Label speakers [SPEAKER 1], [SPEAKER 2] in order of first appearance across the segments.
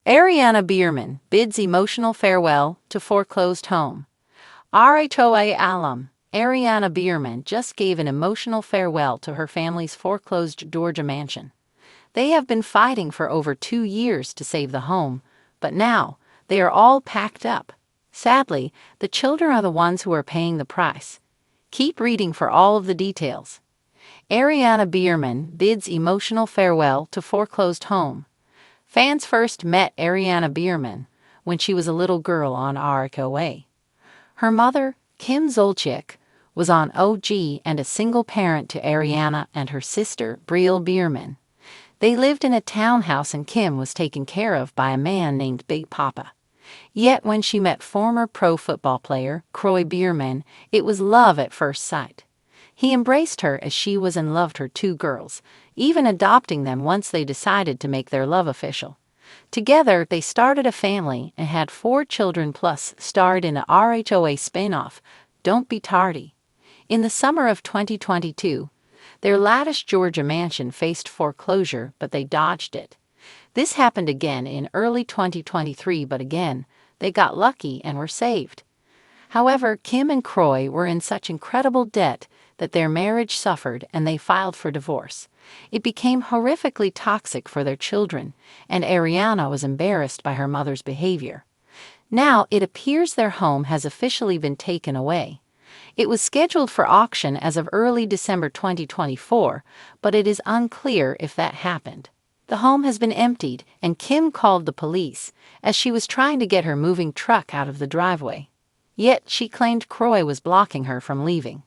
[SPEAKER 1] Ariana Biermann bids emotional farewell to foreclosed home. RHOA alum Ariana Biermann just gave an emotional farewell to her family's foreclosed Georgia mansion. They have been fighting for over 2 years to save the home, but now they are all packed up. Sadly, the children are the ones who are paying the price. Keep reading for all of the details. Ariana Biermann bids emotional farewell to foreclosed home. Fans first met Ariana Biermann when she was a little girl on RHOA. Her mother, Kim Zolciak, was on OG and a single parent to Ariana and her sister, Brielle Biermann. They lived in a townhouse and Kim was taken care of by a man named Big Papa. Yet when she met former pro football player Kroy Biermann, it was love at first sight. He embraced her as she was and loved her 2 girls, even adopting them once they decided to make their love official. Together, they started a family and had 4 children plus starred in a RHOA spin-off, Don't Be Tardy. In the summer of 2022, their lavish Georgia mansion faced foreclosure, but they dodged it. This happened again in early 2023, but again, they got lucky and were saved. However, Kim and Kroy were in such incredible debt that their marriage suffered and they filed for divorce. It became horrifically toxic for their children, and Ariana was embarrassed by her mother's behavior. Now, it appears their home has officially been taken away. It was scheduled for auction as of early December 2024, but it is unclear if that happened. The home has been emptied, and Kim called the police as she was trying to get her moving truck out of the driveway. Yet she claimed Kroy was blocking her from leaving.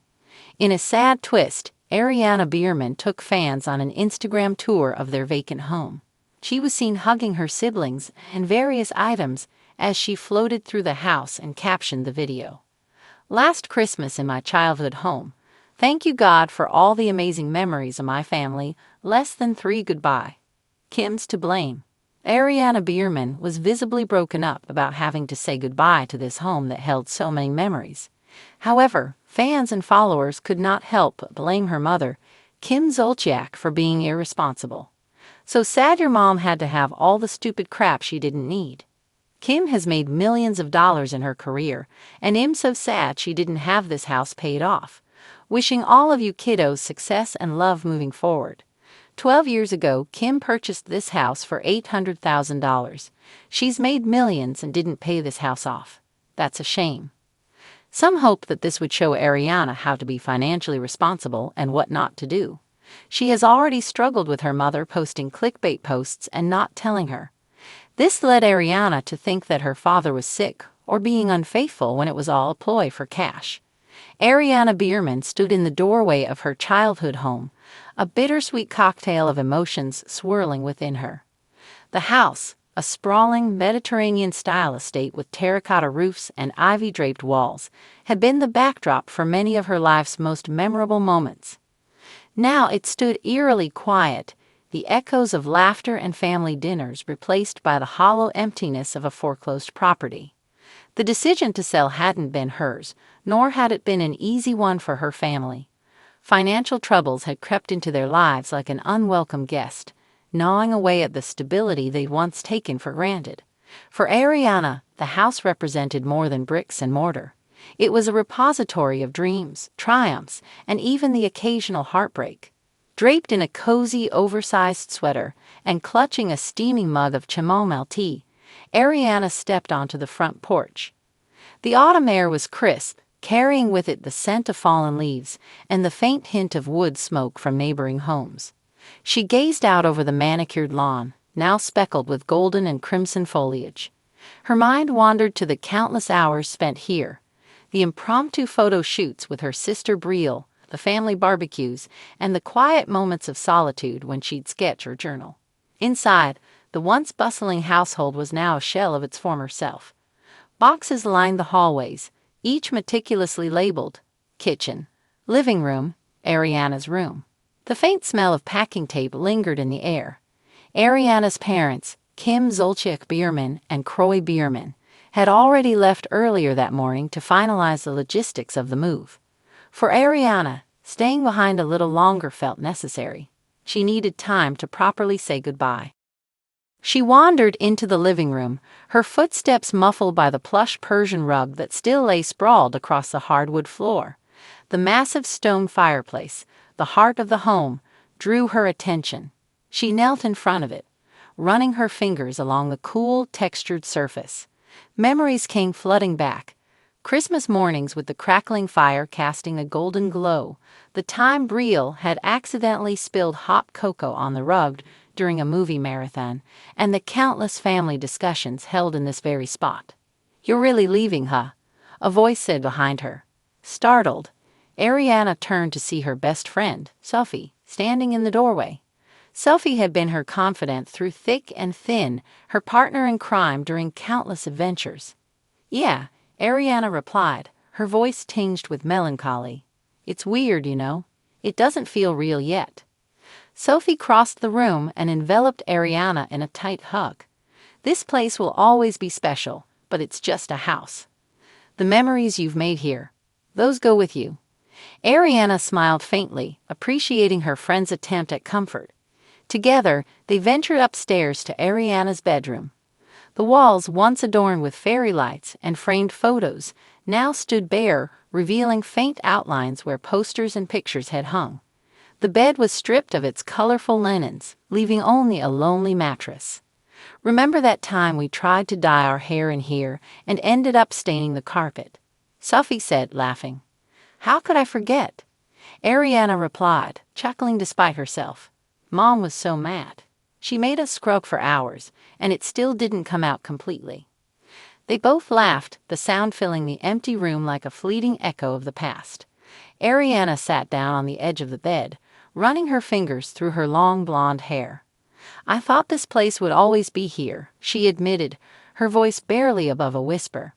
[SPEAKER 1] In a sad twist, Ariana Biermann took fans on an Instagram tour of their vacant home. She was seen hugging her siblings and various items as she floated through the house and captioned the video. "Last Christmas in my childhood home. Thank you God for all the amazing memories of my family. Less than 3 goodbye. Kim's to blame." Ariana Biermann was visibly broken up about having to say goodbye to this home that held so many memories. However, fans and followers could not help but blame her mother, Kim Zolciak, for being irresponsible. "So sad your mom had to have all the stupid crap she didn't need. Kim has made millions of dollars in her career, and I'm so sad she didn't have this house paid off. Wishing all of you kiddos success and love moving forward. 12 years ago, Kim purchased this house for $800,000. She's made millions and didn't pay this house off. That's a shame." Some hope that this would show Ariana how to be financially responsible and what not to do. She has already struggled with her mother posting clickbait posts and not telling her. This led Ariana to think that her father was sick or being unfaithful when it was all a ploy for cash. Ariana Biermann stood in the doorway of her childhood home, a bittersweet cocktail of emotions swirling within her. The house, a sprawling Mediterranean-style estate with terracotta roofs and ivy-draped walls, had been the backdrop for many of her life's most memorable moments. Now it stood eerily quiet, the echoes of laughter and family dinners replaced by the hollow emptiness of a foreclosed property. The decision to sell hadn't been hers, nor had it been an easy one for her family. Financial troubles had crept into their lives like an unwelcome guest, gnawing away at the stability they'd once taken for granted. For Ariana, the house represented more than bricks and mortar. It was a repository of dreams, triumphs, and even the occasional heartbreak. Draped in a cozy, oversized sweater and clutching a steaming mug of chamomile tea, Ariana stepped onto the front porch. The autumn air was crisp, carrying with it the scent of fallen leaves and the faint hint of wood smoke from neighboring homes. She gazed out over the manicured lawn, now speckled with golden and crimson foliage. Her mind wandered to the countless hours spent here, the impromptu photo shoots with her sister Brielle, the family barbecues, and the quiet moments of solitude when she'd sketch or journal. Inside, the once bustling household was now a shell of its former self. Boxes lined the hallways, each meticulously labeled kitchen, living room, Ariana's room. The faint smell of packing tape lingered in the air. Ariana's parents, Kim Zolciak Biermann and Kroy Biermann, had already left earlier that morning to finalize the logistics of the move. For Ariana, staying behind a little longer felt necessary. She needed time to properly say goodbye. She wandered into the living room, her footsteps muffled by the plush Persian rug that still lay sprawled across the hardwood floor. The massive stone fireplace, the heart of the home, drew her attention. She knelt in front of it, running her fingers along the cool, textured surface. Memories came flooding back. Christmas mornings with the crackling fire casting a golden glow, the time Brielle had accidentally spilled hot cocoa on the rug during a movie marathon, and the countless family discussions held in this very spot. "You're really leaving, huh?" a voice said behind her. Startled, Ariana turned to see her best friend, Sophie, standing in the doorway. Sophie had been her confidant through thick and thin, her partner in crime during countless adventures. "Yeah," Ariana replied, her voice tinged with melancholy. "It's weird, you know. It doesn't feel real yet." Sophie crossed the room and enveloped Ariana in a tight hug. "This place will always be special, but it's just a house. The memories you've made here, those go with you." Ariana smiled faintly, appreciating her friend's attempt at comfort. Together, they ventured upstairs to Ariana's bedroom. The walls, once adorned with fairy lights and framed photos, now stood bare, revealing faint outlines where posters and pictures had hung. The bed was stripped of its colorful linens, leaving only a lonely mattress. "Remember that time we tried to dye our hair in here and ended up staining the carpet?" Sophie said, laughing. "How could I forget?" Ariana replied, chuckling despite herself. "Mom was so mad. She made us scrub for hours, and it still didn't come out completely." They both laughed, the sound filling the empty room like a fleeting echo of the past. Ariana sat down on the edge of the bed, running her fingers through her long blonde hair. "I thought this place would always be here," she admitted, her voice barely above a whisper.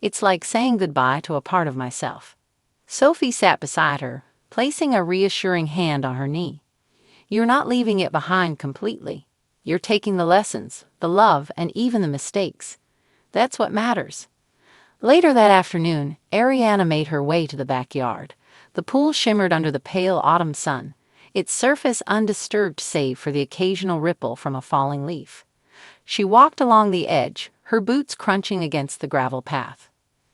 [SPEAKER 1] "It's like saying goodbye to a part of myself." Sophie sat beside her, placing a reassuring hand on her knee. "You're not leaving it behind completely. You're taking the lessons, the love, and even the mistakes. That's what matters." Later that afternoon, Ariana made her way to the backyard. The pool shimmered under the pale autumn sun, its surface undisturbed save for the occasional ripple from a falling leaf. She walked along the edge, her boots crunching against the gravel path.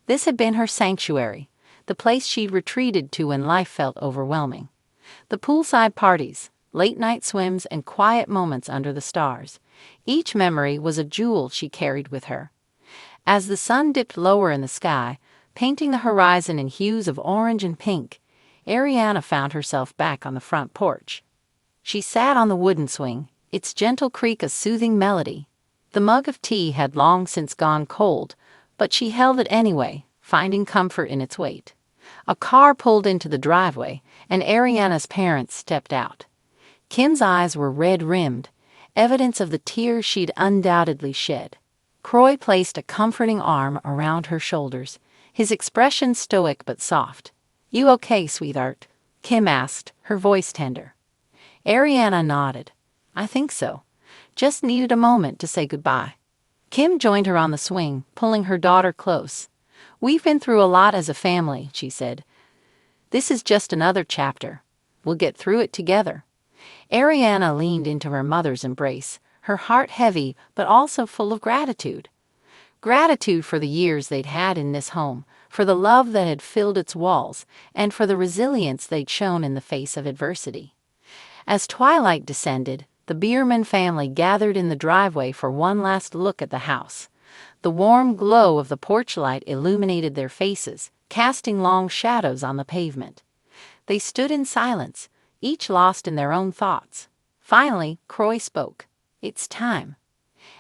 [SPEAKER 1] This had been her sanctuary, the place she'd retreated to when life felt overwhelming. The poolside parties, late-night swims, and quiet moments under the stars. Each memory was a jewel she carried with her. As the sun dipped lower in the sky, painting the horizon in hues of orange and pink, Ariana found herself back on the front porch. She sat on the wooden swing, its gentle creak a soothing melody. The mug of tea had long since gone cold, but she held it anyway, finding comfort in its weight. A car pulled into the driveway, and Ariana's parents stepped out. Kim's eyes were red-rimmed, evidence of the tears she'd undoubtedly shed. Croy placed a comforting arm around her shoulders, his expression stoic but soft. "You okay, sweetheart?" Kim asked, her voice tender. Ariana nodded. "I think so. Just needed a moment to say goodbye." Kim joined her on the swing, pulling her daughter close. "We've been through a lot as a family," she said. "This is just another chapter. We'll get through it together." Ariana leaned into her mother's embrace, her heart heavy but also full of gratitude. Gratitude for the years they'd had in this home, for the love that had filled its walls, and for the resilience they'd shown in the face of adversity. As twilight descended, the Biermann family gathered in the driveway for one last look at the house. The warm glow of the porch light illuminated their faces, casting long shadows on the pavement. They stood in silence, each lost in their own thoughts. Finally, Croy spoke. "It's time."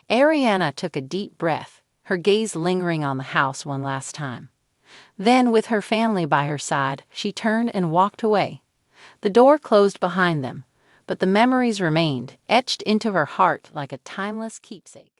[SPEAKER 1] Ariana took a deep breath, her gaze lingering on the house one last time. Then, with her family by her side, she turned and walked away. The door closed behind them, but the memories remained, etched into her heart like a timeless keepsake.